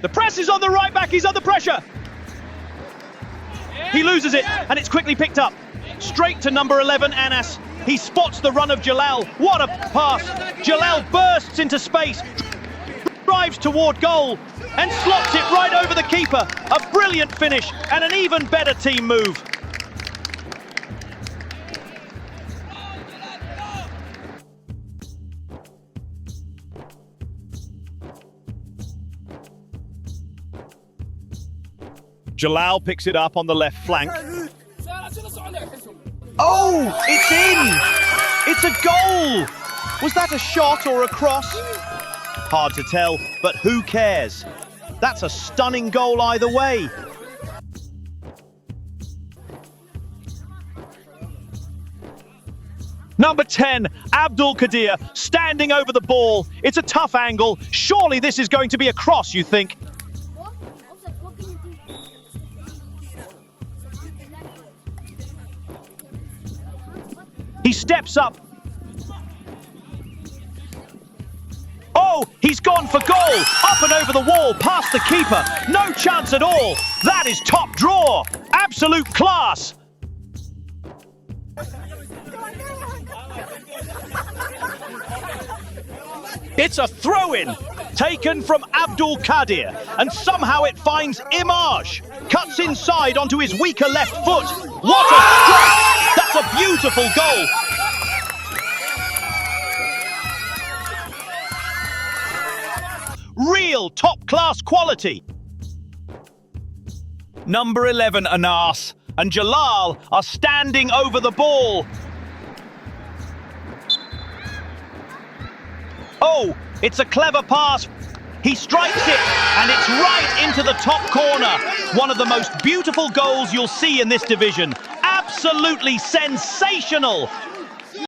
The press is on the right back, he's under pressure. He loses it, and it's quickly picked up. Straight to number 11, Anas. He spots the run of Jalal. What a pass! Jalal bursts into space, drives toward goal, and slots it right over the keeper. A brilliant finish, and an even better team move. Jalal picks it up on the left flank. Oh, it's in! It's a goal! Was that a shot or a cross? Hard to tell, but who cares? That's a stunning goal either way. Number 10, Abdul Qadir, standing over the ball. It's a tough angle. Surely this is going to be a cross, you think? He steps up. Oh, he's gone for goal. Up and over the wall, past the keeper. No chance at all. That is top draw. Absolute class. It's a throw-in, taken from Abdul Qadir, and somehow it finds Imag. Cuts inside onto his weaker left foot. What a strike! That's a beautiful goal. Real top-class quality. Number 11, Anas, and Jalal are standing over the ball. Oh, it's a clever pass. He strikes it, and it's right into the top corner. One of the most beautiful goals you'll see in this division. Absolutely sensational.